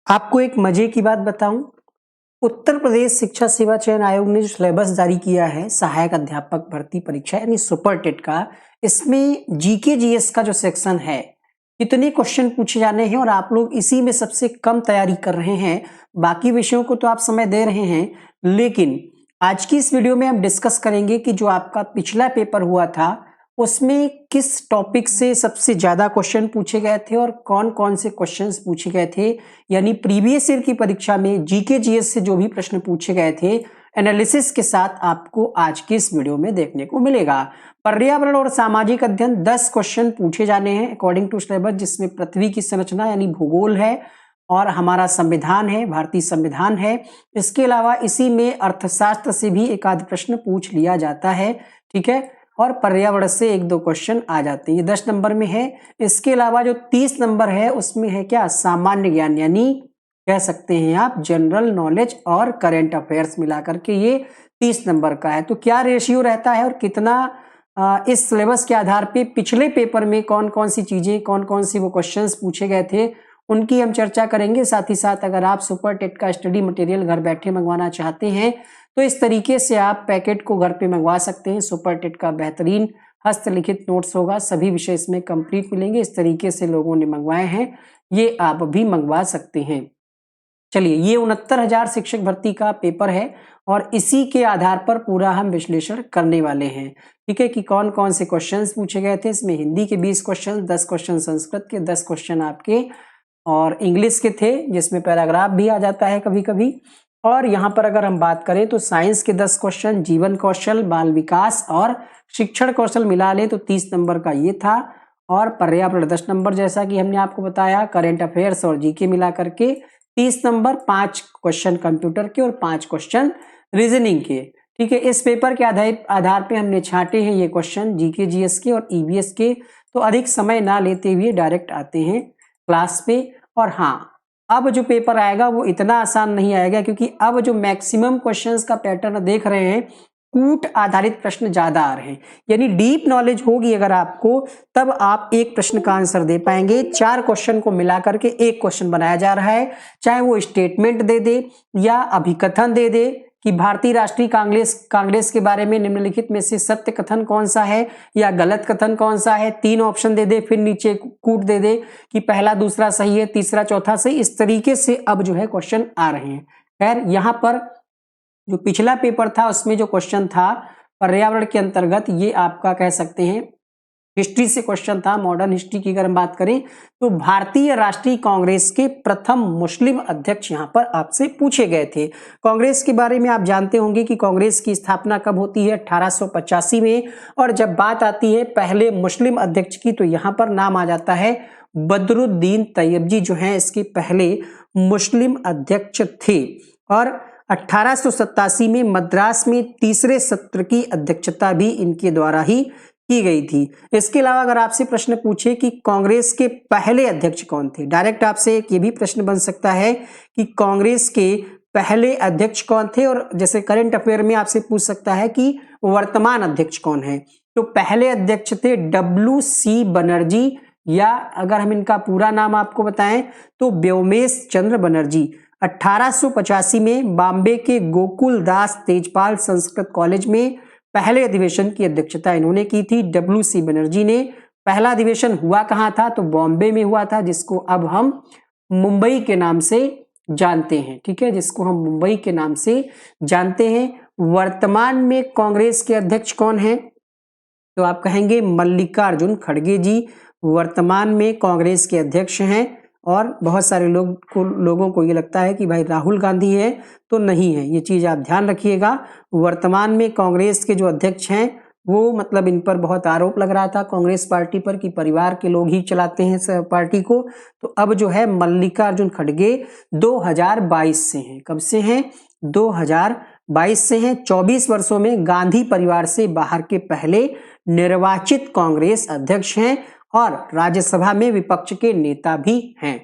आपको एक मजे की बात बताऊं। उत्तर प्रदेश शिक्षा सेवा चयन आयोग ने जो सिलेबस जारी किया है सहायक अध्यापक भर्ती परीक्षा यानी सुपर टेट का, इसमें जीके जीएस का जो सेक्शन है इतने क्वेश्चन पूछे जाने हैं और आप लोग इसी में सबसे कम तैयारी कर रहे हैं। बाकी विषयों को तो आप समय दे रहे हैं, लेकिन आज की इस वीडियो में हम डिस्कस करेंगे कि जो आपका पिछला पेपर हुआ था उसमें किस टॉपिक से सबसे ज्यादा क्वेश्चन पूछे गए थे और कौन कौन से क्वेश्चंस पूछे गए थे। यानी प्रीवियस ईयर की परीक्षा में जीके जीएस से जो भी प्रश्न पूछे गए थे एनालिसिस के साथ आपको आज के इस वीडियो में देखने को मिलेगा। पर्यावरण और सामाजिक अध्ययन 10 क्वेश्चन पूछे जाने हैं अकॉर्डिंग टू सिलेबस, जिसमें पृथ्वी की संरचना यानी भूगोल है और हमारा संविधान है, भारतीय संविधान है। इसके अलावा इसी में अर्थशास्त्र से भी एक आध प्रश्न पूछ लिया जाता है, ठीक है, और पर्यावरण से 1-2 क्वेश्चन आ जाते हैं, ये 10 नंबर में है। इसके अलावा जो 30 नंबर है उसमें है क्या, सामान्य ज्ञान यानी कह सकते हैं आप जनरल नॉलेज और करंट अफेयर्स मिलाकर के ये 30 नंबर का है। तो क्या रेशियो रहता है और कितना इस सिलेबस के आधार पे पिछले पेपर में कौन कौन सी चीजें, कौन कौन सी वो क्वेश्चंस पूछे गए थे, उनकी हम चर्चा करेंगे। साथ ही साथ अगर आप सुपर टेट का स्टडी मटेरियल घर बैठे मंगवाना चाहते हैं तो इस तरीके से आप पैकेट को घर पे मंगवा सकते हैं। सुपर टेट का बेहतरीन हस्तलिखित नोट्स होगा, सभी विषय इसमें कंप्लीट मिलेंगे। इस तरीके से लोगों ने मंगवाए हैं, ये आप भी मंगवा सकते हैं। चलिए, ये 69,000 शिक्षक भर्ती का पेपर है और इसी के आधार पर पूरा हम विश्लेषण करने वाले हैं, ठीक है, कि कौन कौन से क्वेश्चंस पूछे गए थे। इसमें हिंदी के 20 क्वेश्चन, 10 क्वेश्चन संस्कृत के, 10 क्वेश्चन आपके और इंग्लिश के थे, जिसमें पैराग्राफ भी आ जाता है कभी कभी। और यहाँ पर अगर हम बात करें तो साइंस के 10 क्वेश्चन, जीवन कौशल, बाल विकास और शिक्षण कौशल मिला ले तो 30 नंबर का ये था। और पर्यावरण 10 नंबर, जैसा कि हमने आपको बताया। करेंट अफेयर्स और जीके मिला करके 30 नंबर, 5 क्वेश्चन कंप्यूटर के और 5 क्वेश्चन रीजनिंग के, ठीक है। इस पेपर के आधार पे हमने छांटे हैं ये क्वेश्चन जीके जीएस के और ईवीएस के। तो अधिक समय ना लेते हुए डायरेक्ट आते हैं क्लास पे। और हाँ, अब जो पेपर आएगा वो इतना आसान नहीं आएगा, क्योंकि अब जो मैक्सिमम क्वेश्चंस का पैटर्न देख रहे हैं कूट आधारित प्रश्न ज्यादा आ रहे हैं। यानी डीप नॉलेज होगी अगर आपको, तब आप एक प्रश्न का आंसर दे पाएंगे। 4 क्वेश्चन को मिला करके एक क्वेश्चन बनाया जा रहा है, चाहे वो स्टेटमेंट दे दे या अभिकथन दे दे कि भारतीय राष्ट्रीय कांग्रेस के बारे में निम्नलिखित में से सत्य कथन कौन सा है या गलत कथन कौन सा है। 3 ऑप्शन दे दे, फिर नीचे कूट दे दे कि पहला दूसरा सही है, तीसरा चौथा सही। इस तरीके से अब जो है क्वेश्चन आ रहे हैं। खैर, यहाँ पर जो पिछला पेपर था उसमें जो क्वेश्चन था पर्यावरण के अंतर्गत, ये आपका कह सकते हैं हिस्ट्री से क्वेश्चन था। मॉडर्न हिस्ट्री की अगर हम बात करें तो भारतीय राष्ट्रीय कांग्रेस के प्रथम मुस्लिम अध्यक्ष यहां पर आपसे पूछे गए थे। कांग्रेस के बारे में आप जानते होंगे कि कांग्रेस की स्थापना कब होती है, 1885 में। और जब बात आती है पहले मुस्लिम अध्यक्ष की तो यहां पर नाम आ जाता है बदरुद्दीन तैयबजी, जो है इसके पहले मुस्लिम अध्यक्ष थे। और 1887 में मद्रास में तीसरे सत्र की अध्यक्षता भी इनके द्वारा ही की गई थी। इसके अलावा अगर आपसे प्रश्न पूछे कि कांग्रेस के पहले अध्यक्ष कौन थे, डायरेक्ट आपसे एक ये भी प्रश्न बन सकता है कि कांग्रेस के पहले अध्यक्ष कौन थे। और जैसे करंट अफेयर में आपसे पूछ सकता है कि वर्तमान अध्यक्ष कौन है, तो पहले अध्यक्ष थे WC बनर्जी, या अगर हम इनका पूरा नाम आपको बताएं तो व्योमेश चंद्र बनर्जी। 1885 में बॉम्बे के गोकुल दास तेजपाल संस्कृत कॉलेज में पहले अधिवेशन की अध्यक्षता इन्होंने की थी, WC बनर्जी ने। पहला अधिवेशन हुआ कहां था, तो बॉम्बे में हुआ था, जिसको अब हम मुंबई के नाम से जानते हैं, ठीक है, जिसको हम मुंबई के नाम से जानते हैं। वर्तमान में कांग्रेस के अध्यक्ष कौन है, तो आप कहेंगे मल्लिकार्जुन खड़गे जी वर्तमान में कांग्रेस के अध्यक्ष हैं। और बहुत सारे लोगों को ये लगता है कि भाई राहुल गांधी है, तो नहीं है, ये चीज आप ध्यान रखिएगा। वर्तमान में कांग्रेस के जो अध्यक्ष हैं वो, मतलब इन पर बहुत आरोप लग रहा था कांग्रेस पार्टी पर कि परिवार के लोग ही चलाते हैं पार्टी को, तो अब जो है मल्लिकार्जुन खड़गे 2022 से हैं। कब से हैं, 2022 से हैं। 24 वर्षों में गांधी परिवार से बाहर के पहले निर्वाचित कांग्रेस अध्यक्ष हैं और राज्यसभा में विपक्ष के नेता भी हैं।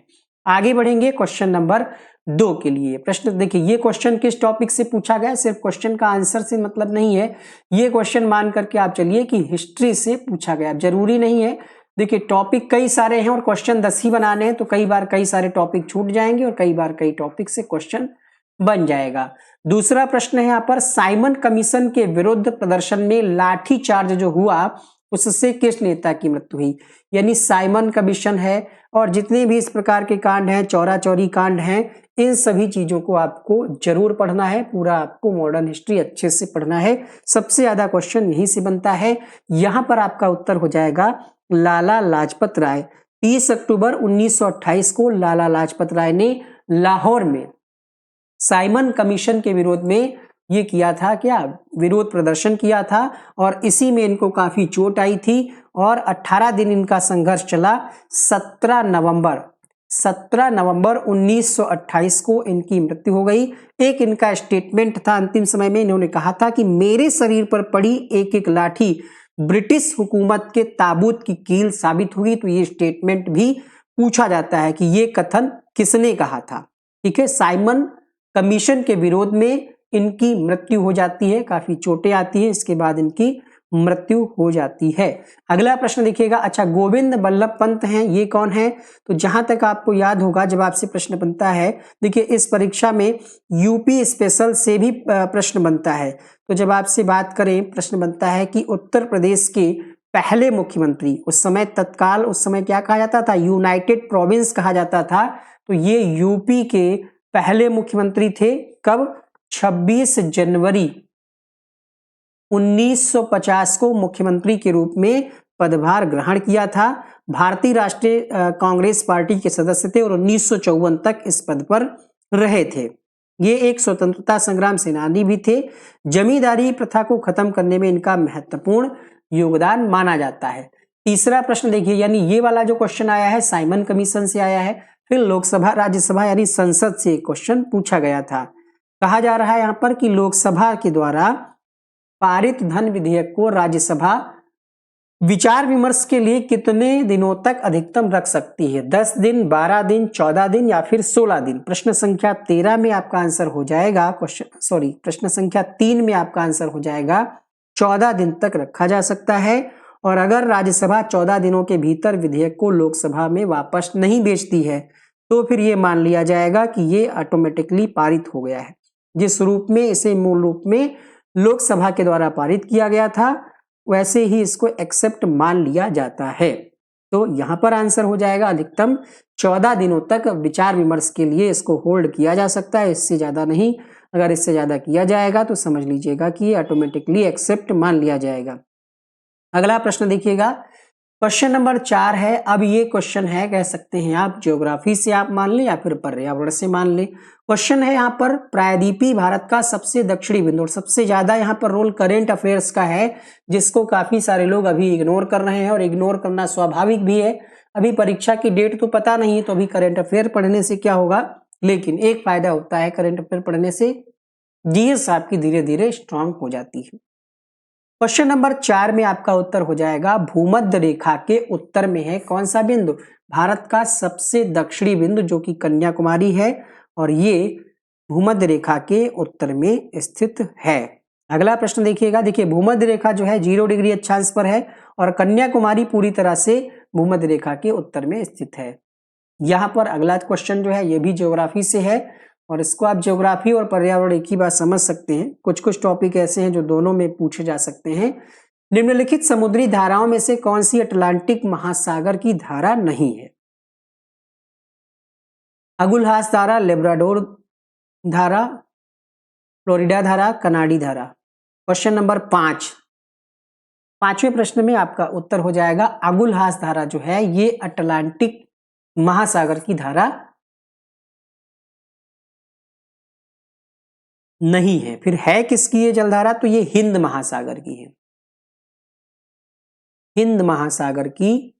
आगे बढ़ेंगे क्वेश्चन नंबर 2 के लिए। प्रश्न देखिए, ये क्वेश्चन किस टॉपिक से पूछा गया, सिर्फ क्वेश्चन का आंसर से मतलब नहीं है। ये क्वेश्चन मान करके आप चलिए कि हिस्ट्री से पूछा गया, जरूरी नहीं है देखिए टॉपिक कई सारे हैं और क्वेश्चन 10 ही बनाने हैं, तो कई बार कई सारे टॉपिक छूट जाएंगे और कई बार कई टॉपिक से क्वेश्चन बन जाएगा। दूसरा प्रश्न है यहाँ पर, साइमन कमीशन के विरुद्ध प्रदर्शन में लाठी चार्ज जो हुआ उससे किस नेता की मृत्यु हुई? यानी साइमन कमीशन है और जितने भी इस प्रकार के कांड हैं, चौरा चौरी कांड हैं, इन सभी चीजों को आपको जरूर पढ़ना है, पूरा आपको मॉडर्न हिस्ट्री अच्छे से पढ़ना है। सबसे ज्यादा क्वेश्चन यहीं से बनता है। यहां पर आपका उत्तर हो जाएगा लाला लाजपत राय। 30 अक्टूबर 1928 को लाला लाजपत राय ने लाहौर में साइमन कमीशन के विरोध में ये किया था, क्या विरोध प्रदर्शन किया था, और इसी में इनको काफी चोट आई थी और 18 दिन इनका संघर्ष चला। 17 नवंबर 1928 को इनकी मृत्यु हो गई। एक इनका स्टेटमेंट था, अंतिम समय में इन्होंने कहा था कि मेरे शरीर पर पड़ी एक एक लाठी ब्रिटिश हुकूमत के ताबूत की कील साबित हुई। तो ये स्टेटमेंट भी पूछा जाता है कि ये कथन किसने कहा था। ठीक है, साइमन कमीशन के विरोध में इनकी मृत्यु हो जाती है, काफी चोटें आती हैं, इसके बाद इनकी मृत्यु हो जाती है। अगला प्रश्न देखिएगा, अच्छा गोविंद बल्लभ पंत हैं, ये कौन है? तो जहां तक आपको याद होगा जब आपसे प्रश्न बनता है, देखिए इस परीक्षा में यूपी स्पेशल से भी प्रश्न बनता है। तो जब आपसे बात करें, प्रश्न बनता है कि उत्तर प्रदेश के पहले मुख्यमंत्री, उस समय तत्काल उस समय क्या कहा जाता था? यूनाइटेड प्रोविंस कहा जाता था। तो ये यूपी के पहले मुख्यमंत्री थे। कब? 26 जनवरी 1950 को मुख्यमंत्री के रूप में पदभार ग्रहण किया था। भारतीय राष्ट्रीय कांग्रेस पार्टी के सदस्य थे और 1954 तक इस पद पर रहे थे। ये एक स्वतंत्रता संग्राम सेनानी भी थे। जमींदारी प्रथा को खत्म करने में इनका महत्वपूर्ण योगदान माना जाता है। तीसरा प्रश्न देखिए, यानी ये वाला जो क्वेश्चन आया है साइमन कमीशन से आया है। फिर लोकसभा राज्यसभा यानी संसद से क्वेश्चन पूछा गया था। कहा जा रहा है यहाँ पर कि लोकसभा के द्वारा पारित धन विधेयक को राज्यसभा विचार विमर्श के लिए कितने दिनों तक अधिकतम रख सकती है? 10 दिन, 12 दिन, 14 दिन या फिर 16 दिन? प्रश्न संख्या 13 में आपका आंसर हो जाएगा, प्रश्न संख्या 3 में आपका आंसर हो जाएगा 14 दिन तक रखा जा सकता है। और अगर राज्यसभा 14 दिनों के भीतर विधेयक को लोकसभा में वापस नहीं भेजती है तो फिर ये मान लिया जाएगा कि ये ऑटोमेटिकली पारित हो गया है। जिस रूप में इसे मूल रूप में लोकसभा के द्वारा पारित किया गया था वैसे ही इसको एक्सेप्ट मान लिया जाता है। तो यहां पर आंसर हो जाएगा अधिकतम 14 दिनों तक विचार विमर्श के लिए इसको होल्ड किया जा सकता है, इससे ज्यादा नहीं। अगर इससे ज्यादा किया जाएगा तो समझ लीजिएगा कि ये ऑटोमेटिकली एक्सेप्ट मान लिया जाएगा। अगला प्रश्न देखिएगा, क्वेश्चन नंबर 4 है। अब ये क्वेश्चन है, कह सकते हैं आप ज्योग्राफी से आप मान लें या फिर पर्यावरण से मान लें। क्वेश्चन है यहाँ पर, प्रायद्वीपीय भारत का सबसे दक्षिणी बिंदु, और सबसे ज्यादा यहाँ पर रोल करेंट अफेयर्स का है जिसको काफी सारे लोग अभी इग्नोर कर रहे हैं और इग्नोर करना स्वाभाविक भी है। अभी परीक्षा की डेट तो पता नहीं है तो अभी करंट अफेयर पढ़ने से क्या होगा, लेकिन एक फायदा होता है करंट अफेयर पढ़ने से, जीएस आपकी धीरे धीरे स्ट्रांग हो जाती है। क्वेश्चन नंबर 4 में आपका उत्तर हो जाएगा भूमध्य रेखा के उत्तर में है कौन सा बिंदु? भारत का सबसे दक्षिणी बिंदु जो कि कन्याकुमारी है और ये भूमध्य रेखा के उत्तर में स्थित है। अगला प्रश्न देखिएगा, देखिए भूमध्य रेखा जो है 0 डिग्री अक्षांश पर है और कन्याकुमारी पूरी तरह से भूमध्य रेखा के उत्तर में स्थित है। यहाँ पर अगला क्वेश्चन जो है ये भी ज्योग्राफी से है और इसको आप ज्योग्राफी और पर्यावरण एक ही बात समझ सकते हैं। कुछ कुछ टॉपिक ऐसे हैं जो दोनों में पूछे जा सकते हैं। निम्नलिखित समुद्री धाराओं में से कौन सी अटलांटिक महासागर की धारा नहीं है? अगुलहास धारा, लेब्राडोर धारा, फ्लोरिडा धारा, कनाडी धारा। क्वेश्चन नंबर 5, पांचवें प्रश्न में आपका उत्तर हो जाएगा अगुलहास धारा जो है ये अटलांटिक महासागर की धारा नहीं है। फिर है किसकी ये जलधारा? तो ये हिंद महासागर की है। हिंद महासागर की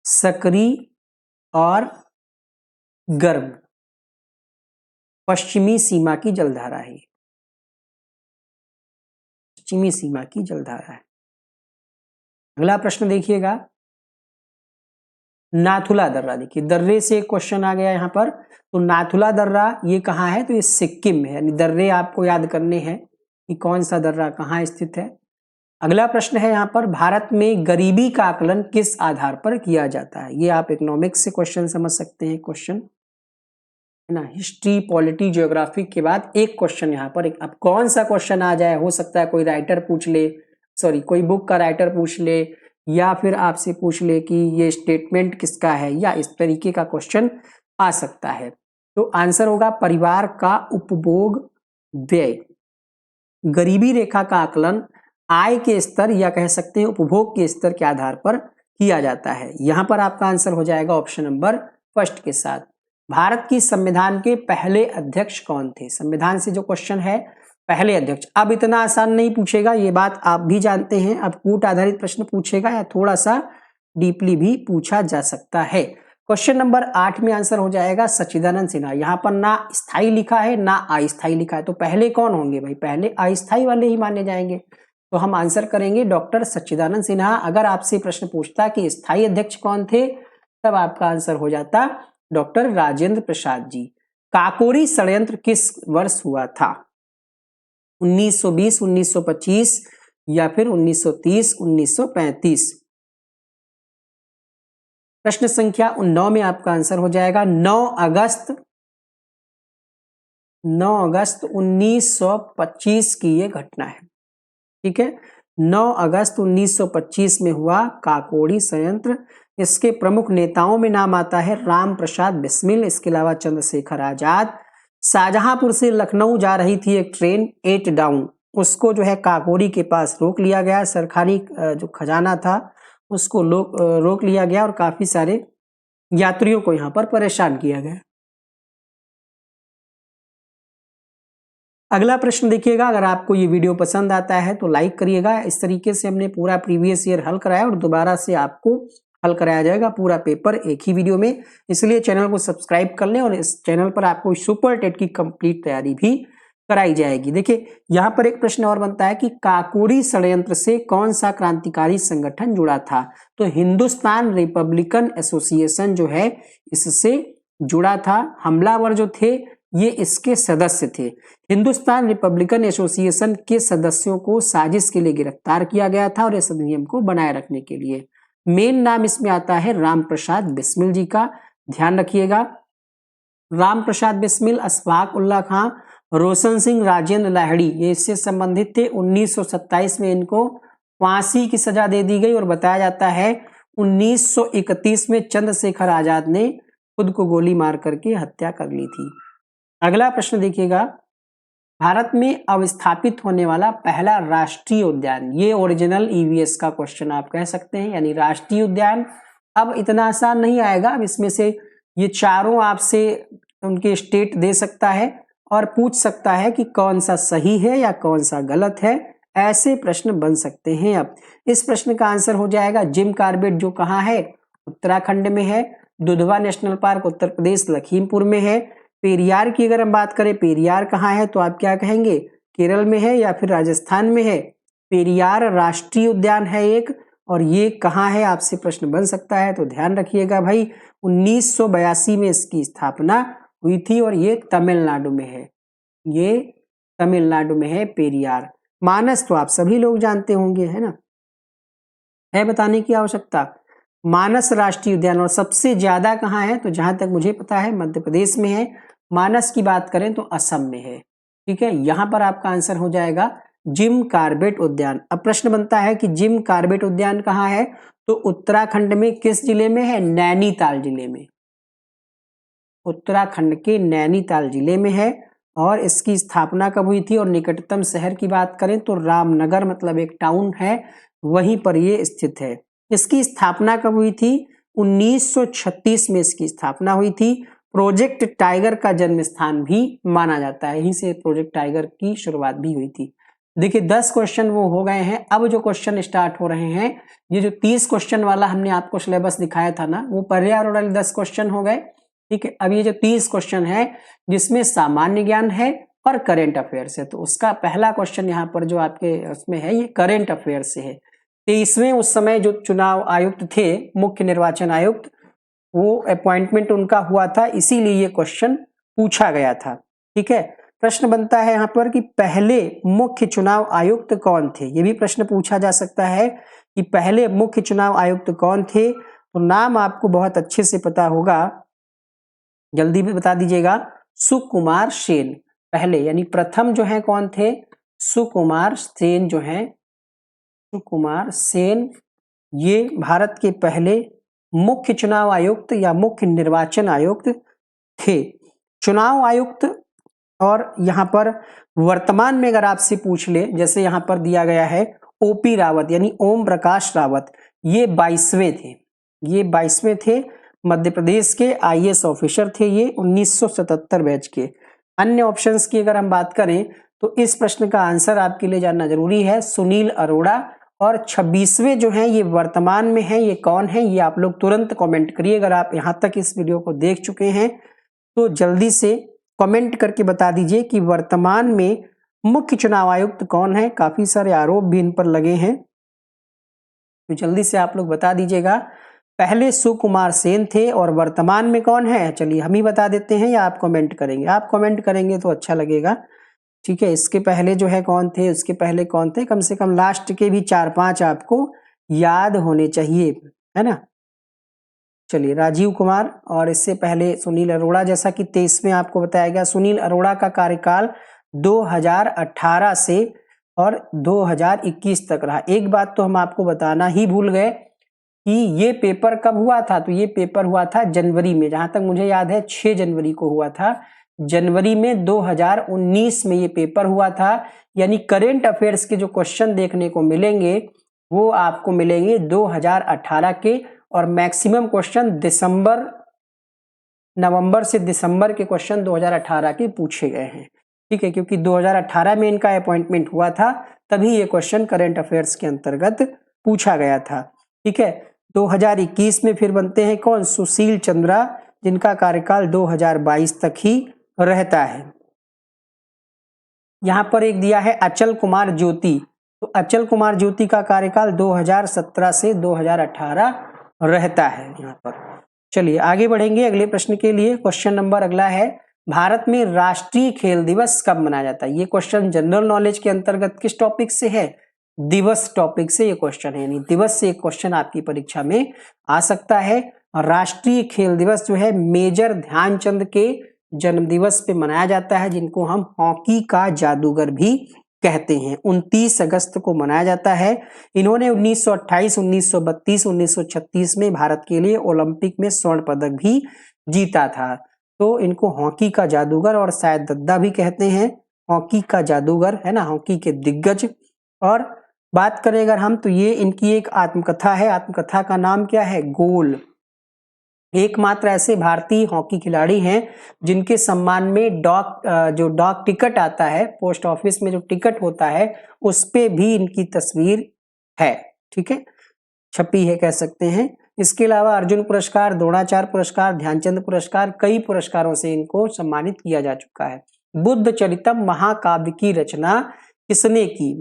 सक्रिय और गर्म पश्चिमी सीमा की जलधारा है। पश्चिमी सीमा की जलधारा है। अगला प्रश्न देखिएगा, नाथुला दर्रा। देखिए दर्रे से एक क्वेश्चन आ गया यहां पर। तो नाथुला दर्रा ये कहाँ है? तो ये सिक्किम में है। यानी दर्रे आपको याद करने हैं कि कौन सा दर्रा कहाँ स्थित है। अगला प्रश्न है यहाँ पर, भारत में गरीबी का आकलन किस आधार पर किया जाता है? ये आप इकोनॉमिक्स से क्वेश्चन समझ सकते हैं, क्वेश्चन है ना, हिस्ट्री, पॉलिटी, ज्योग्राफी के बाद एक क्वेश्चन यहाँ पर। अब कौन सा क्वेश्चन आ जाए, हो सकता है कोई राइटर पूछ ले, सॉरी कोई बुक का राइटर पूछ ले, या फिर आपसे पूछ ले कि ये स्टेटमेंट किसका है, या इस तरीके का क्वेश्चन आ सकता है। तो आंसर होगा परिवार का उपभोग व्यय। गरीबी रेखा का आकलन आय के स्तर या कह सकते हैं उपभोग के स्तर के आधार पर किया जाता है। यहां पर आपका आंसर हो जाएगा ऑप्शन नंबर फर्स्ट के साथ। भारत की संविधान के पहले अध्यक्ष कौन थे? संविधान से जो क्वेश्चन है, पहले अध्यक्ष। अब इतना आसान नहीं पूछेगा, ये बात आप भी जानते हैं। अब कूट आधारित प्रश्न पूछेगा या थोड़ा सा डीपली भी पूछा जा सकता है। क्वेश्चन नंबर 8 में आंसर हो जाएगा सच्चिदानंद सिन्हा। यहाँ पर ना स्थायी लिखा है ना अस्थायी लिखा है, तो पहले कौन होंगे भाई? पहले अस्थायी वाले ही माने जाएंगे। तो हम आंसर करेंगे डॉक्टर सच्चिदानंद सिन्हा। अगर आपसे प्रश्न पूछता कि स्थायी अध्यक्ष कौन थे, तब आपका आंसर हो जाता डॉक्टर राजेंद्र प्रसाद जी। काकोरी षड्यंत्र किस वर्ष हुआ था? 1920, 1925 या फिर 1930, 1935? प्रश्न संख्या 9 में आपका आंसर हो जाएगा 9 अगस्त 1925 की ये घटना है। ठीक है, 9 अगस्त 1925 में हुआ काकोरी षड्यंत्र। इसके प्रमुख नेताओं में नाम आता है राम प्रसाद बिस्मिल, इसके अलावा चंद्रशेखर आजाद। शाहजहांपुर से लखनऊ जा रही थी एक ट्रेन 8 डाउन, उसको जो है काकोरी के पास रोक लिया गया। सरकारी जो खजाना था उसको रोक लिया गया और काफी सारे यात्रियों को यहाँ पर परेशान किया गया। अगला प्रश्न देखिएगा, अगर आपको ये वीडियो पसंद आता है तो लाइक करिएगा। इस तरीके से हमने पूरा प्रीवियस ईयर हल कराया और दोबारा से आपको हल कराया जाएगा पूरा पेपर एक ही वीडियो में। इसलिए चैनल को सब्सक्राइब कर लें और इस चैनल पर आपको सुपर टेट की कंप्लीट तैयारी भी कराई जाएगी। देखिए यहाँ पर एक प्रश्न और बनता है कि काकोरी षड्यंत्र से कौन सा क्रांतिकारी संगठन जुड़ा था? तो हिंदुस्तान रिपब्लिकन एसोसिएशन जो है इससे जुड़ा था। हमलावर जो थे ये इसके सदस्य थे। हिंदुस्तान रिपब्लिकन एसोसिएशन के सदस्यों को साजिश के लिए गिरफ्तार किया गया था और इस अधिनियम को बनाए रखने के लिए। मेन नाम इसमें आता है राम प्रसाद बिस्मिल जी का, ध्यान रखिएगा। राम प्रसाद बिस्मिल, अशफाक उल्लाह खां, रोशन सिंह, राजेंद्र लाहिड़ी ये इससे संबंधित थे। 1927 में इनको फांसी की सजा दे दी गई और बताया जाता है 1931 में चंद्रशेखर आजाद ने खुद को गोली मार करके हत्या कर ली थी। अगला प्रश्न देखिएगा, भारत में अवस्थापित होने वाला पहला राष्ट्रीय उद्यान। ये ओरिजिनल ईवीएस का क्वेश्चन आप कह सकते हैं, यानी राष्ट्रीय उद्यान। अब इतना आसान नहीं आएगा, अब इसमें से ये चारों आपसे उनके स्टेट दे सकता है और पूछ सकता है कि कौन सा सही है या कौन सा गलत है। ऐसे प्रश्न बन सकते हैं। अब इस प्रश्न का आंसर हो जाएगा जिम कॉर्बेट, जो कहाँ है? उत्तराखंड में है। दुधवा नेशनल पार्क उत्तर प्रदेश लखीमपुर में है। पेरियार की अगर हम बात करें, पेरियार कहाँ है तो आप क्या कहेंगे? केरल में है या फिर राजस्थान में है। पेरियार राष्ट्रीय उद्यान है एक, और ये कहाँ है आपसे प्रश्न बन सकता है, तो ध्यान रखिएगा भाई 1982 में इसकी स्थापना हुई थी और ये तमिलनाडु में है। ये तमिलनाडु में है पेरियार। मानस तो आप सभी लोग जानते होंगे, है ना, है बताने की आवश्यकता। मानस राष्ट्रीय उद्यान, और सबसे ज्यादा कहाँ है तो जहां तक मुझे पता है मध्य प्रदेश में है। मानस की बात करें तो असम में है। ठीक है, यहां पर आपका आंसर हो जाएगा जिम कॉर्बेट उद्यान। अब प्रश्न बनता है कि जिम कॉर्बेट उद्यान कहाँ है, तो उत्तराखंड में किस जिले में है? नैनीताल जिले में। उत्तराखंड के नैनीताल जिले में है। और इसकी स्थापना कब हुई थी? और निकटतम शहर की बात करें तो रामनगर, मतलब एक टाउन है, वहीं पर ये स्थित है। इसकी स्थापना कब हुई थी? 1936 में इसकी स्थापना हुई थी। प्रोजेक्ट टाइगर का जन्म स्थान भी माना जाता है, यहीं से प्रोजेक्ट टाइगर की शुरुआत भी हुई थी। देखिए 10 क्वेश्चन वो हो गए हैं। अब जो क्वेश्चन स्टार्ट हो रहे हैं, ये जो 30 क्वेश्चन वाला हमने आपको सिलेबस दिखाया था ना, वो पर्यावरण वाले 10 क्वेश्चन हो गए। ठीक है, अब ये जो 30 क्वेश्चन है जिसमें सामान्य ज्ञान है और करेंट अफेयर्स है, तो उसका पहला क्वेश्चन यहाँ पर जो आपके उसमें है ये करेंट अफेयर से है। 23वें उस समय जो चुनाव आयुक्त थे, मुख्य निर्वाचन आयुक्त, वो अपॉइंटमेंट उनका हुआ था, इसीलिए ये क्वेश्चन पूछा गया था। ठीक है, प्रश्न बनता है यहाँ पर कि पहले मुख्य चुनाव आयुक्त कौन थे। ये भी प्रश्न पूछा जा सकता है कि पहले मुख्य चुनाव आयुक्त कौन थे। तो नाम आपको बहुत अच्छे से पता होगा, जल्दी भी बता दीजिएगा। सुकुमार सेन पहले, यानी प्रथम जो है कौन थे, सुकुमार सेन जो है, सुकुमार सेन ये भारत के पहले मुख्य चुनाव आयुक्त या मुख्य निर्वाचन आयुक्त थे। चुनाव आयुक्त और यहाँ पर वर्तमान में अगर आपसे पूछ ले, जैसे यहाँ पर दिया गया है ओपी रावत यानी ओम प्रकाश रावत, ये 22वें थे, ये 22वें थे, मध्य प्रदेश के आईएएस ऑफिसर थे ये 1977 बैच के। अन्य ऑप्शंस की अगर हम बात करें तो इस प्रश्न का आंसर आपके लिए जानना जरूरी है, सुनील अरोड़ा। और 26वें जो हैं ये वर्तमान में हैं, ये कौन है, ये आप लोग तुरंत कमेंट करिए। अगर आप यहाँ तक इस वीडियो को देख चुके हैं तो जल्दी से कमेंट करके बता दीजिए कि वर्तमान में मुख्य चुनाव आयुक्त कौन है। काफी सारे आरोप भी इन पर लगे हैं, तो जल्दी से आप लोग बता दीजिएगा। पहले सुकुमार सेन थे और वर्तमान में कौन है, चलिए हम ही बता देते हैं या आप कमेंट करेंगे। आप कमेंट करेंगे तो अच्छा लगेगा, ठीक है। इसके पहले जो है कौन थे, उसके पहले कौन थे, कम से कम लास्ट के भी 4-5 आपको याद होने चाहिए, है ना। चलिए राजीव कुमार, और इससे पहले सुनील अरोड़ा, जैसा कि 23 में आपको बताया गया। सुनील अरोड़ा का कार्यकाल 2018 से और 2021 तक रहा। एक बात तो हम आपको बताना ही भूल गए कि ये पेपर कब हुआ था, तो ये पेपर हुआ था जनवरी में, जहां तक मुझे याद है 6 जनवरी को हुआ था। जनवरी में 2019 में ये पेपर हुआ था। यानी करंट अफेयर्स के जो क्वेश्चन देखने को मिलेंगे वो आपको मिलेंगे 2018 के, और मैक्सिमम क्वेश्चन नवंबर से दिसंबर के क्वेश्चन 2018 के पूछे गए हैं, ठीक है। क्योंकि 2018 में इनका अपॉइंटमेंट हुआ था, तभी ये क्वेश्चन करंट अफेयर्स के अंतर्गत पूछा गया था, ठीक है। 2021 में फिर बनते हैं कौन, सुशील चंद्रा, जिनका कार्यकाल 2022 तक ही रहता है। यहां पर एक दिया है अचल कुमार ज्योति, तो अचल कुमार ज्योति का कार्यकाल 2017 से 2018 रहता है यहाँ पर। चलिए आगे बढ़ेंगे अगले प्रश्न के लिए। क्वेश्चन नंबर अगला है, भारत में राष्ट्रीय खेल दिवस कब मनाया जाता है। ये क्वेश्चन जनरल नॉलेज के अंतर्गत किस टॉपिक से है, दिवस टॉपिक से ये क्वेश्चन है, यानी दिवस से एक क्वेश्चन आपकी परीक्षा में आ सकता है। राष्ट्रीय खेल दिवस जो है मेजर ध्यानचंद के जन्म दिवस पे मनाया जाता है, जिनको हम हॉकी का जादूगर भी कहते हैं। 29 अगस्त को मनाया जाता है। इन्होंने 1928, 1932, 1936 में भारत के लिए ओलंपिक में स्वर्ण पदक भी जीता था। तो इनको हॉकी का जादूगर और शायद दद्दा भी कहते हैं, हॉकी का जादूगर, है ना, हॉकी के दिग्गज। और बात करें अगर हम, तो ये इनकी एक आत्मकथा है। आत्मकथा का नाम क्या है, गोल। एकमात्र ऐसे भारतीय हॉकी खिलाड़ी हैं जिनके सम्मान में जो डाक टिकट आता है, पोस्ट ऑफिस में जो टिकट होता है, उस पे भी इनकी तस्वीर है, ठीक है, छपी है कह सकते हैं। इसके अलावा अर्जुन पुरस्कार, द्रोणाचार्य पुरस्कार, ध्यानचंद पुरस्कार, कई पुरस्कारों से इनको सम्मानित किया जा चुका है। बुद्ध चरितम महाकाव्य की रचना किसने की,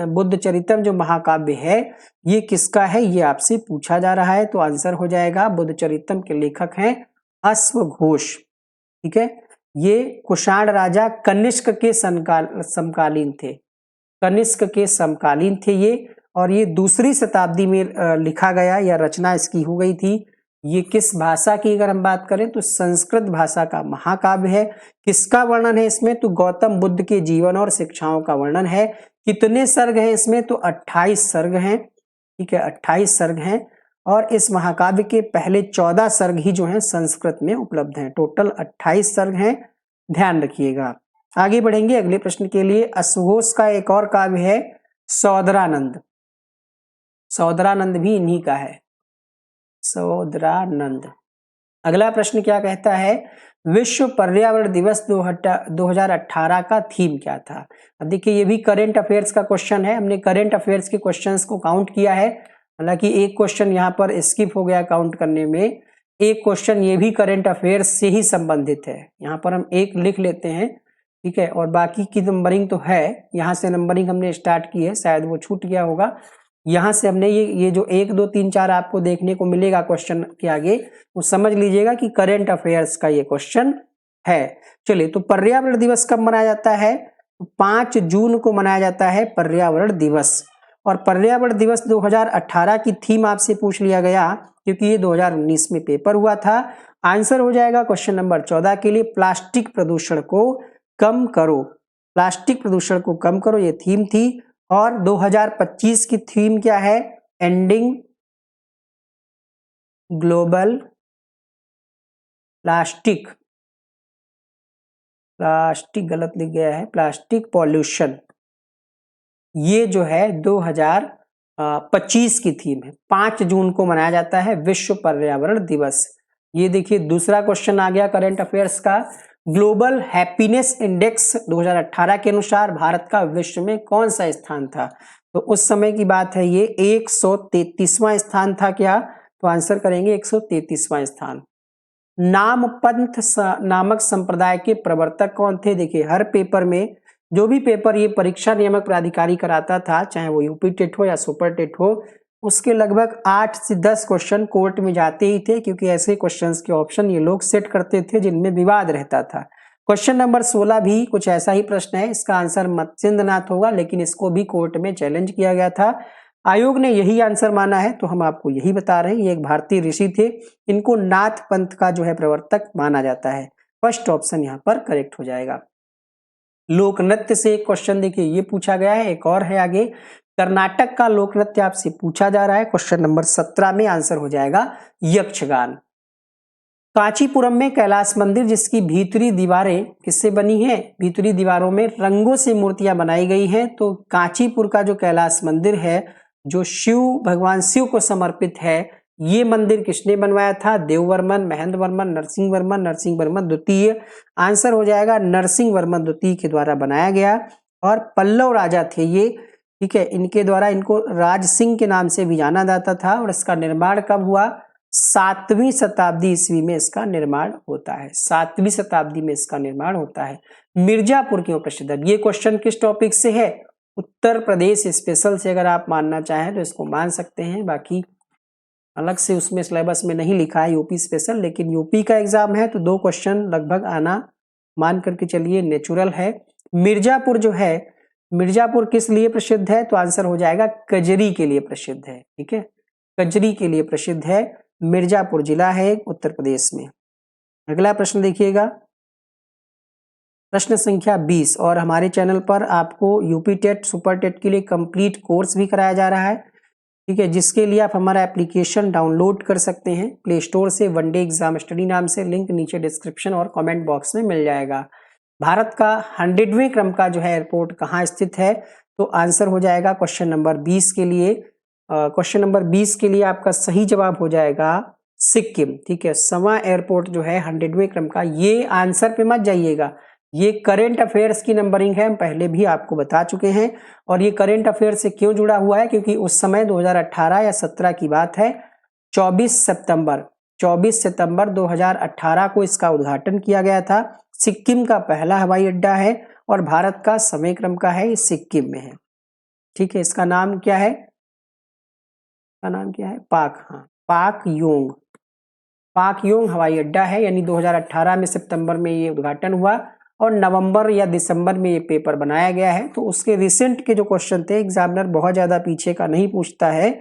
बुद्ध चरितम जो महाकाव्य है ये किसका है, ये आपसे पूछा जा रहा है। तो आंसर हो जाएगा, बुद्ध चरितम के लेखक हैं अश्वघोष, ठीक है। ये कुषाण राजा कनिष्क के समकालीन थे, कनिष्क के समकालीन थे ये, और ये दूसरी शताब्दी में लिखा गया या रचना इसकी हो गई थी। ये किस भाषा की अगर हम बात करें तो संस्कृत भाषा का महाकाव्य है। किसका वर्णन है इसमें, तो गौतम बुद्ध के जीवन और शिक्षाओं का वर्णन है। कितने सर्ग हैं इसमें, तो 28 सर्ग हैं, ठीक है, 28 सर्ग हैं। और इस महाकाव्य के पहले 14 सर्ग ही जो हैं संस्कृत में उपलब्ध हैं। टोटल 28 सर्ग हैं, ध्यान रखिएगा। आगे बढ़ेंगे अगले प्रश्न के लिए। अश्वघोष का एक और काव्य है सौदरानंद, सौदरानंद भी इन्हीं का है, सौदरानंद। अगला प्रश्न क्या कहता है, विश्व पर्यावरण दिवस 2018 का थीम क्या था। अब देखिए ये भी करंट अफेयर्स का क्वेश्चन है। हमने करंट अफेयर्स के क्वेश्चंस को काउंट किया है, हालांकि एक क्वेश्चन यहाँ पर स्किप हो गया काउंट करने में। एक क्वेश्चन ये भी करंट अफेयर्स से ही संबंधित है, यहाँ पर हम एक लिख लेते हैं, ठीक है, और बाकी की नंबरिंग तो है, यहाँ से नंबरिंग हमने स्टार्ट की है, शायद वो छूट गया होगा। यहाँ से हमने ये जो 1, 2, 3, 4 आपको देखने को मिलेगा क्वेश्चन के आगे, वो समझ लीजिएगा कि करंट अफेयर्स का ये क्वेश्चन है। चलिए, तो पर्यावरण दिवस कब मनाया जाता है? 5 जून को मनाया जाता है पर्यावरण दिवस। और पर्यावरण दिवस 2018 की थीम आपसे पूछ लिया गया क्योंकि ये 2019 में पेपर हुआ था। आंसर हो जाएगा क्वेश्चन नंबर 14 के लिए, प्लास्टिक प्रदूषण को कम करो। प्लास्टिक प्रदूषण को कम करो, ये थीम थी। और 2025 की थीम क्या है? एंडिंग ग्लोबल प्लास्टिक गलत लिख गया है, प्लास्टिक पॉल्यूशन। ये जो है 2025 की थीम है। 5 जून को मनाया जाता है विश्व पर्यावरण दिवस। ये देखिए, दूसरा क्वेश्चन आ गया करंट अफेयर्स का। ग्लोबल हैप्पीनेस इंडेक्स 2018 के अनुसार भारत का विश्व में कौन सा स्थान था? तो उस समय की बात है, ये 133वां स्थान था क्या? तो आंसर करेंगे 133वां स्थान। नामपंथ नामक संप्रदाय के प्रवर्तक कौन थे? देखिए, हर पेपर में जो भी पेपर ये परीक्षा नियामक प्राधिकारी कराता था, चाहे वो यूपी टेट हो या सुपर टेट हो, उसके लगभग 8 से 10 क्वेश्चन कोर्ट में जाते ही थे, क्योंकि ऐसे क्वेश्चंस के ऑप्शन ये लोग सेट करते थे जिनमें विवाद रहता था। क्वेश्चन नंबर 16 भी कुछ ऐसा ही प्रश्न है। इसका आंसर मत्स्येंद्रनाथ होगा, लेकिन इसको भी कोर्ट में चैलेंज किया गया था। आयोग ने यही आंसर माना है, तो हम आपको यही बता रहे हैं। ये एक भारतीय ऋषि थे, इनको नाथ पंथ का जो है प्रवर्तक माना जाता है। फर्स्ट ऑप्शन यहाँ पर करेक्ट हो जाएगा। लोक नृत्य से एक क्वेश्चन देखिए ये पूछा गया है, एक और है आगे। कर्नाटक का लोक नृत्य आपसे पूछा जा रहा है। क्वेश्चन नंबर 17 में आंसर हो जाएगा यक्षगान। कांचीपुरम में कैलाश मंदिर, जिसकी भीतरी दीवारें किससे बनी है? भीतरी दीवारों में रंगों से मूर्तियां बनाई गई हैं। तो कांचीपुर का जो कैलाश मंदिर है, जो भगवान शिव को समर्पित है, ये मंदिर किसने बनवाया था? देववर्मन, महेंद्र वर्मन, नरसिंह वर्मन द्वितीय। आंसर हो जाएगा नरसिंह वर्मन द्वितीय के द्वारा बनाया गया। और पल्लव राजा थे ये, ठीक है, इनके द्वारा इनको राज सिंह के नाम से भी जाना जाता था। और इसका निर्माण कब हुआ? 7वीं शताब्दी ईस्वी में इसका निर्माण होता है। 7वीं शताब्दी में इसका निर्माण होता है। मिर्जापुर क्यों प्रसिद्ध है? ये क्वेश्चन किस टॉपिक से है? उत्तर प्रदेश स्पेशल से अगर आप मानना चाहें तो इसको मान सकते हैं। बाकी अलग से उसमें सिलेबस में नहीं लिखा है यूपी स्पेशल, लेकिन यूपी का एग्जाम है तो 2 क्वेश्चन लगभग आना मान करके चलिए नेचुरल है। मिर्जापुर जो है, मिर्जापुर किस लिए प्रसिद्ध है? तो आंसर हो जाएगा कजरी के लिए प्रसिद्ध है। ठीक है, कजरी के लिए प्रसिद्ध है। मिर्जापुर जिला है उत्तर प्रदेश में। अगला प्रश्न देखिएगा, प्रश्न संख्या 20। और हमारे चैनल पर आपको यूपी टेट सुपर टेट के लिए कंप्लीट कोर्स भी कराया जा रहा है, ठीक है, जिसके लिए आप हमारा एप्लीकेशन डाउनलोड कर सकते हैं प्ले स्टोर से, वन डे एग्जाम स्टडी नाम से। लिंक नीचे डिस्क्रिप्शन और कमेंट बॉक्स में मिल जाएगा। भारत का 100वें क्रम का जो है एयरपोर्ट कहाँ स्थित है? तो आंसर हो जाएगा क्वेश्चन नंबर 20 के लिए। क्वेश्चन नंबर 20 के लिए आपका सही जवाब हो जाएगा सिक्किम। ठीक है, सवा एयरपोर्ट जो है 100वें क्रम का, ये आंसर पे मत जाइएगा, ये करंट अफेयर्स की नंबरिंग है, हम पहले भी आपको बता चुके हैं। और ये करंट अफेयर से क्यों जुड़ा हुआ है? क्योंकि उस समय 2018 या 17 की बात है, 24 सितंबर 2018 को इसका उद्घाटन किया गया था। सिक्किम का पहला हवाई अड्डा है और भारत का समय क्रम का है, ये सिक्किम में है। ठीक है, इसका नाम क्या है? पाक योंग हवाई अड्डा है। यानी 2018 में सितंबर में ये उद्घाटन हुआ और नवंबर या दिसंबर में ये पेपर बनाया गया है। तो उसके रिसेंट के जो क्वेश्चन थे, एग्जामिनर बहुत ज्यादा पीछे का नहीं पूछता है,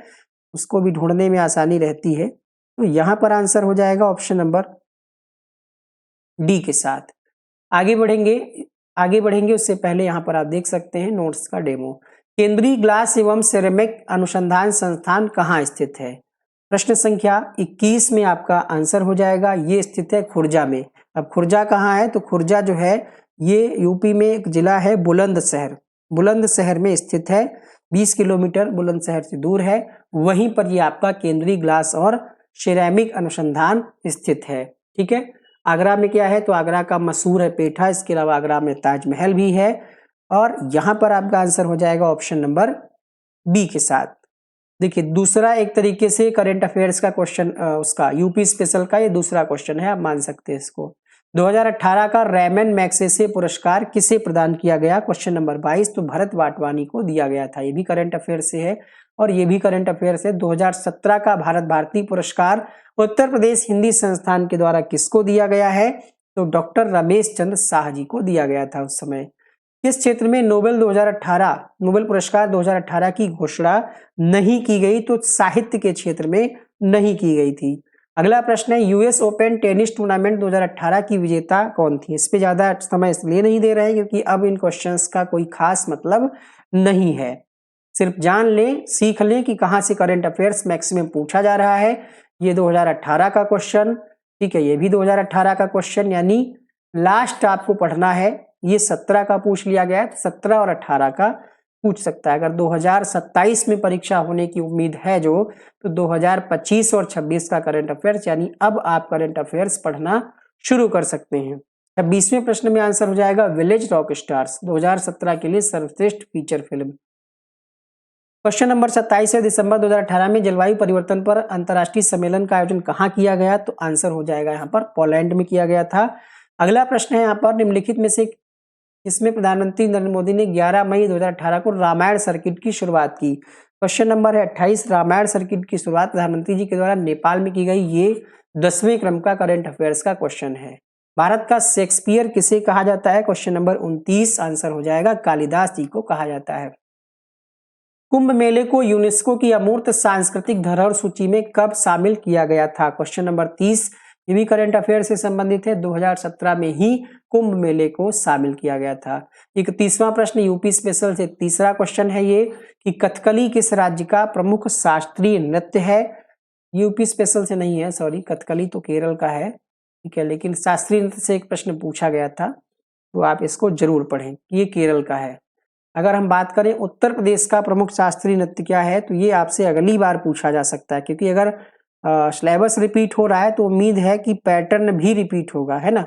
उसको भी ढूंढने में आसानी रहती है। तो यहाँ पर आंसर हो जाएगा ऑप्शन नंबर डी के साथ। आगे बढ़ेंगे उससे पहले यहाँ पर आप देख सकते हैं नोट्स का डेमो। केंद्रीय ग्लास एवं सिरेमिक अनुसंधान संस्थान कहाँ स्थित है? प्रश्न संख्या 21 में आपका आंसर हो जाएगा, ये स्थित है खुर्जा में। अब खुर्जा कहाँ है? तो खुर्जा जो है ये यूपी में एक जिला है बुलंदशहर में स्थित है। 20 किलोमीटर बुलंदशहर से दूर है। वहीं पर ये आपका केंद्रीय ग्लास और सिरेमिक अनुसंधान स्थित है। ठीक है, आगरा में क्या है? तो आगरा का मशहूर है पेठा, इसके अलावा आगरा में ताजमहल भी है। और यहाँ पर आपका आंसर हो जाएगा ऑप्शन नंबर बी के साथ। देखिए, दूसरा एक तरीके से करंट अफेयर्स का क्वेश्चन, उसका यूपी स्पेशल का ये दूसरा क्वेश्चन है, आप मान सकते हैं इसको। 2018 का रेमन मैग्सेसे पुरस्कार किसे प्रदान किया गया? Question number 22। तो भरत वाटवानी को दिया गया था। ये भी करंट अफेयर से है और ये भी करंट अफेयर से। 2017 का भारत भारती पुरस्कार उत्तर प्रदेश हिंदी संस्थान के द्वारा किसको दिया गया है? तो डॉक्टर रमेश चंद्र शाह जी को दिया गया था उस समय। किस क्षेत्र में नोबेल पुरस्कार 2018 की घोषणा नहीं की गई? तो साहित्य के क्षेत्र में नहीं की गई थी। अगला प्रश्न है, यूएस ओपन टेनिस टूर्नामेंट 2018 की विजेता कौन थी? इस पे ज्यादा समय इसलिए नहीं दे रहे हैं क्योंकि अब इन क्वेश्चंस का कोई खास मतलब नहीं है। सिर्फ जान लें, सीख लें कि कहाँ से करंट अफेयर्स मैक्सिमम पूछा जा रहा है। ये 2018 का क्वेश्चन, ठीक है, ये भी 2018 का क्वेश्चन, यानी लास्ट आपको पढ़ना है। ये 17 का पूछ लिया गया है, 17 और 18 का पूछ सकता है। अगर 2027 में परीक्षा होने की उम्मीद है जो, तो 2025 और 26 का करंट अफेयर्स, यानी अब आप करंट अफेयर्स पढ़ना शुरू कर सकते हैं। 26वें प्रश्न में आंसर हो जाएगा विलेज रॉक स्टार्स, 2017 के लिए सर्वश्रेष्ठ फीचर फिल्म। क्वेश्चन नंबर 27 है, दिसंबर 2018 में जलवायु परिवर्तन पर अंतर्राष्ट्रीय सम्मेलन का आयोजन कहाँ किया गया? तो आंसर हो जाएगा यहाँ पर पोलैंड में किया गया था। अगला प्रश्न है यहाँ पर, निम्नलिखित में से इसमें प्रधानमंत्री नरेंद्र मोदी ने 11 मई 2018 को रामायण सर्किट की शुरुआत की? क्वेश्चन नंबर है 28, रामायण सर्किट की शुरुआत प्रधानमंत्री जी के द्वारा नेपाल में की गई। ये 10वें क्रम का करंट अफेयर्स का क्वेश्चन है। भारत का शेक्सपियर किसे कहा जाता है? क्वेश्चन नंबर 29, आंसर हो जाएगा कालिदास जी को कहा जाता है। कुंभ मेले को यूनेस्को की अमूर्त सांस्कृतिक धरोहर सूची में कब शामिल किया गया था? क्वेश्चन नंबर 30, ये भी करंट अफेयर से संबंधित है। 2017 में ही कुंभ मेले को शामिल किया गया था। 31वां प्रश्न यूपी स्पेशल से तीसरा क्वेश्चन है ये, कि कथकली किस राज्य का प्रमुख शास्त्रीय नृत्य है? यूपी स्पेशल से नहीं है, सॉरी, कथकली तो केरल का है, ठीक है, लेकिन शास्त्रीय नृत्य से एक प्रश्न पूछा गया था, तो आप इसको जरूर पढ़ें, ये केरल का है। अगर हम बात करें उत्तर प्रदेश का प्रमुख शास्त्रीय नृत्य क्या है, तो ये आपसे अगली बार पूछा जा सकता है, क्योंकि अगर सिलेबस रिपीट हो रहा है तो उम्मीद है कि पैटर्न भी रिपीट होगा, है ना।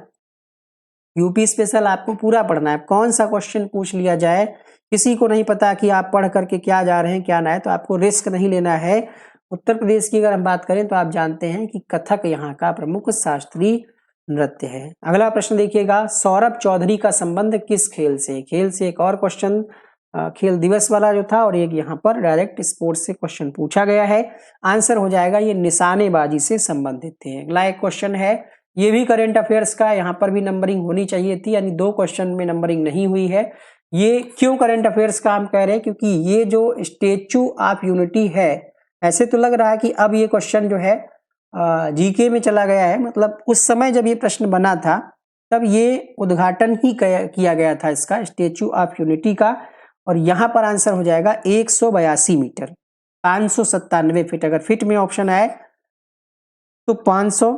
यूपी स्पेशल आपको पूरा पढ़ना है, कौन सा क्वेश्चन पूछ लिया जाए किसी को नहीं पता कि आप पढ़ करके क्या जा रहे हैं क्या ना है, तो आपको रिस्क नहीं लेना है। उत्तर प्रदेश की अगर हम बात करें तो आप जानते हैं कि कथक यहाँ का प्रमुख शास्त्रीय नृत्य है। अगला प्रश्न देखिएगा, सौरभ चौधरी का संबंध किस खेल से? खेल से एक और क्वेश्चन खेल दिवस वाला जो था, और एक यहाँ पर डायरेक्ट स्पोर्ट्स से क्वेश्चन पूछा गया है। आंसर हो जाएगा ये निशानेबाजी से संबंधित थे। अगला एक क्वेश्चन है, ये भी करंट अफेयर्स का, यहाँ पर भी नंबरिंग होनी चाहिए थी, यानी 2 क्वेश्चन में नंबरिंग नहीं हुई है। ये क्यों करंट अफेयर्स का हम कह रहे हैं? क्योंकि ये जो स्टेच्यू ऑफ यूनिटी है, ऐसे तो लग रहा है कि अब ये क्वेश्चन जो है जीके में चला गया है, मतलब उस समय जब ये प्रश्न बना था तब ये उद्घाटन ही किया गया था इसका, स्टेच्यू ऑफ यूनिटी का, और यहाँ पर आंसर हो जाएगा 182 मीटर, 597 फीट। अगर फीट में ऑप्शन आए तो 500,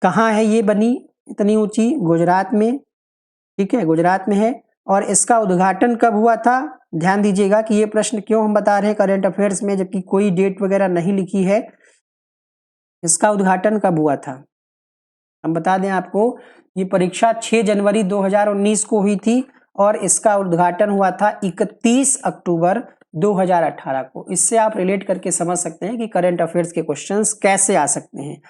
कहाँ है ये बनी इतनी ऊंची? गुजरात में, ठीक है, गुजरात में है। और इसका उद्घाटन कब हुआ था? ध्यान दीजिएगा कि ये प्रश्न क्यों हम बता रहे हैं करंट अफेयर्स में, जबकि कोई डेट वगैरह नहीं लिखी है। इसका उद्घाटन कब हुआ था हम बता दें आपको, ये परीक्षा 6 जनवरी 2019 को हुई थी और इसका उद्घाटन हुआ था 31 अक्टूबर 2018 को। इससे आप रिलेट करके समझ सकते हैं कि करंट अफेयर्स के क्वेश्चंस कैसे आ सकते हैं।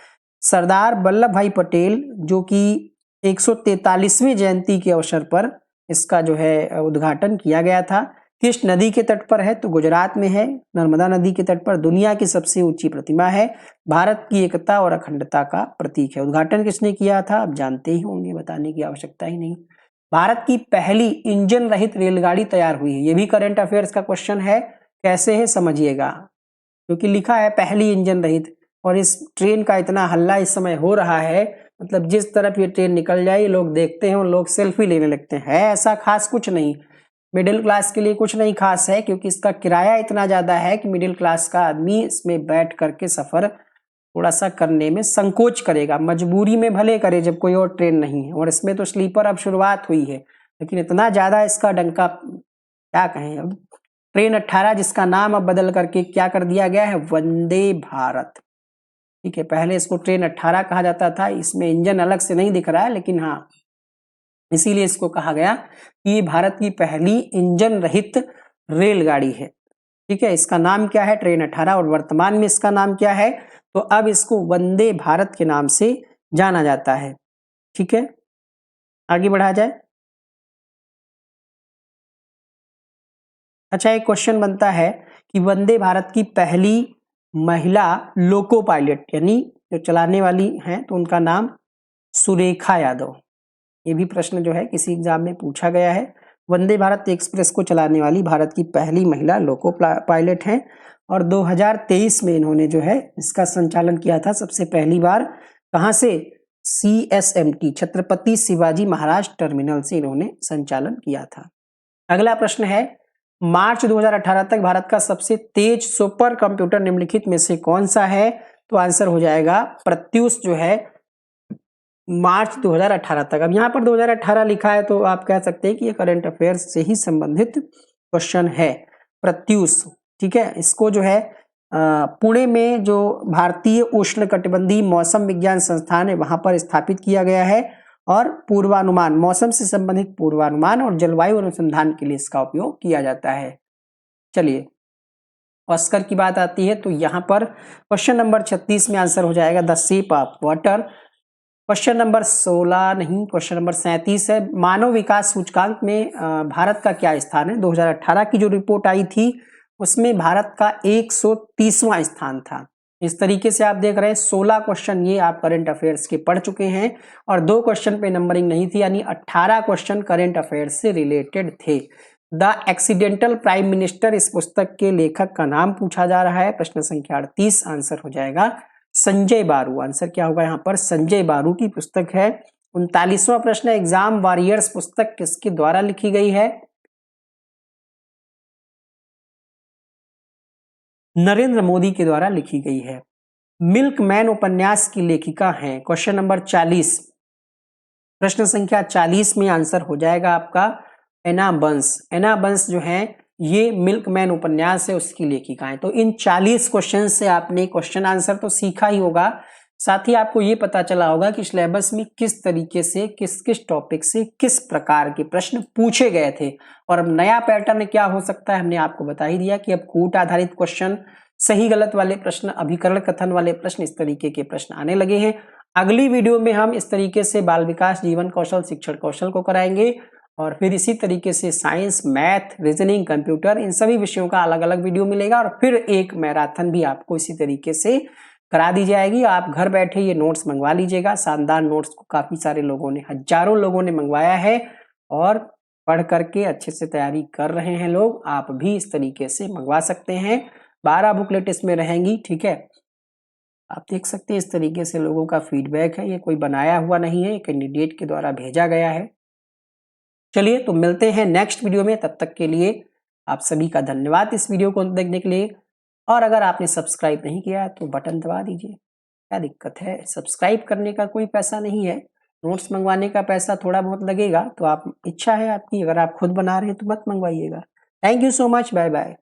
सरदार वल्लभ भाई पटेल, जो कि 143वीं जयंती के अवसर पर इसका जो है उद्घाटन किया गया था। किस नदी के तट पर है? तो गुजरात में है, नर्मदा नदी के तट पर। दुनिया की सबसे ऊंची प्रतिमा है, भारत की एकता और अखंडता का प्रतीक है। उद्घाटन किसने किया था आप जानते ही होंगे, बताने की आवश्यकता ही नहीं। भारत की पहली इंजन रहित रेलगाड़ी तैयार हुई है, ये भी करंट अफेयर्स का क्वेश्चन है। कैसे है समझिएगा, क्योंकि लिखा है पहली इंजन रहित, और इस ट्रेन का इतना हल्ला इस समय हो रहा है, मतलब जिस तरफ ये ट्रेन निकल जाए लोग देखते हैं और लोग सेल्फी लेने लगते हैं। ऐसा खास कुछ नहीं, मिडिल क्लास के लिए कुछ नहीं खास है, क्योंकि इसका किराया इतना ज्यादा है कि मिडिल क्लास का आदमी इसमें बैठ करके सफर थोड़ा सा करने में संकोच करेगा, मजबूरी में भले करे जब कोई और ट्रेन नहीं है। और इसमें तो स्लीपर अब शुरुआत हुई है, लेकिन इतना ज्यादा इसका डंका, क्या कहें। अब ट्रेन 18 जिसका नाम अब बदल करके क्या कर दिया गया है, वंदे भारत, ठीक है। पहले इसको ट्रेन 18 कहा जाता था, इसमें इंजन अलग से नहीं दिख रहा है, लेकिन हाँ इसीलिए इसको कहा गया कि ये भारत की पहली इंजन रहित रेलगाड़ी है, ठीक है। इसका नाम क्या है, ट्रेन 18, और वर्तमान में इसका नाम क्या है, तो अब इसको वंदे भारत के नाम से जाना जाता है, ठीक है। आगे बढ़ा जाए। अच्छा, एक क्वेश्चन बनता है कि वंदे भारत की पहली महिला लोको पायलट, यानी जो चलाने वाली हैं, तो उनका नाम सुरेखा यादव। ये भी प्रश्न जो है किसी एग्जाम में पूछा गया है। वंदे भारत एक्सप्रेस को चलाने वाली भारत की पहली महिला लोको पायलट हैं और 2023 में इन्होंने जो है इसका संचालन किया था सबसे पहली बार। कहां से? CSMT छत्रपति शिवाजी महाराज टर्मिनल से इन्होंने संचालन किया था। अगला प्रश्न है, मार्च 2018 तक भारत का सबसे तेज सुपर कंप्यूटर निम्नलिखित में से कौन सा है? तो आंसर हो जाएगा प्रत्यूष जो है मार्च 2018 तक। अब यहाँ पर 2018 लिखा है तो आप कह सकते हैं कि ये करंट अफेयर्स से ही संबंधित क्वेश्चन है। प्रत्यूष, ठीक है, इसको जो है पुणे में जो भारतीय उष्णकटिबंधीय मौसम विज्ञान संस्थान है वहां पर स्थापित किया गया है और पूर्वानुमान, मौसम से संबंधित पूर्वानुमान और जलवायु अनुसंधान के लिए इसका उपयोग किया जाता है। चलिए, ऑस्कर की बात आती है तो यहाँ पर क्वेश्चन नंबर 36 में आंसर हो जाएगा the shape of water. Question number 16 नहीं, क्वेश्चन नंबर 37 है, मानव विकास सूचकांक में भारत का क्या स्थान है? 2018 की जो रिपोर्ट आई थी उसमें भारत का 130वां स्थान था। इस तरीके से आप देख रहे हैं 16 क्वेश्चन ये आप करंट अफेयर्स के पढ़ चुके हैं और 2 क्वेश्चन पे नंबरिंग नहीं थी, यानी 18 क्वेश्चन करंट अफेयर्स से रिलेटेड थे। द एक्सीडेंटल प्राइम मिनिस्टर, इस पुस्तक के लेखक का नाम पूछा जा रहा है। प्रश्न संख्या 38, आंसर हो जाएगा संजय बारू। आंसर क्या होगा यहाँ पर? संजय बारू की पुस्तक है। 39वां प्रश्न, एग्जाम वॉरियर्स पुस्तक किसके द्वारा लिखी गई है? नरेंद्र मोदी के द्वारा लिखी गई है। मिल्कमैन उपन्यास की लेखिका हैं? क्वेश्चन नंबर 40, प्रश्न संख्या 40 में आंसर हो जाएगा आपका एना बंस। एना बंस जो है ये मिल्कमैन उपन्यास है उसकी लेखिका है। तो इन 40 क्वेश्चन से आपने क्वेश्चन आंसर तो सीखा ही होगा, साथ ही आपको ये पता चला होगा कि सिलेबस में किस तरीके से किस किस टॉपिक से किस प्रकार के प्रश्न पूछे गए थे। और अब नया पैटर्न क्या हो सकता है हमने आपको बता ही दिया कि अब कूट आधारित क्वेश्चन, सही गलत वाले प्रश्न, अभिकरण कथन वाले प्रश्न, इस तरीके के प्रश्न आने लगे हैं। अगली वीडियो में हम इस तरीके से बाल विकास, जीवन कौशल, शिक्षण कौशल को कराएंगे और फिर इसी तरीके से साइंस, मैथ, रीजनिंग, कंप्यूटर, इन सभी विषयों का अलग अलग वीडियो मिलेगा और फिर एक मैराथन भी आपको इसी तरीके से करा दी जाएगी। आप घर बैठे ये नोट्स मंगवा लीजिएगा। शानदार नोट्स को काफी सारे लोगों ने, हजारों लोगों ने मंगवाया है और पढ़ करके अच्छे से तैयारी कर रहे हैं लोग। आप भी इस तरीके से मंगवा सकते हैं। 12 बुकलेट इसमें रहेंगी, ठीक है। आप देख सकते हैं इस तरीके से लोगों का फीडबैक है। ये कोई बनाया हुआ नहीं है, कैंडिडेट के द्वारा भेजा गया है। चलिए, तो मिलते हैं नेक्स्ट वीडियो में। तब तक के लिए आप सभी का धन्यवाद इस वीडियो को देखने के लिए। और अगर आपने सब्सक्राइब नहीं किया है तो बटन दबा दीजिए, क्या दिक्कत है? सब्सक्राइब करने का कोई पैसा नहीं है, नोट्स मंगवाने का पैसा थोड़ा बहुत लगेगा। तो आप, इच्छा है आपकी, अगर आप खुद बना रहे हैं तो मत मंगवाइएगा। Thank you so much, bye bye.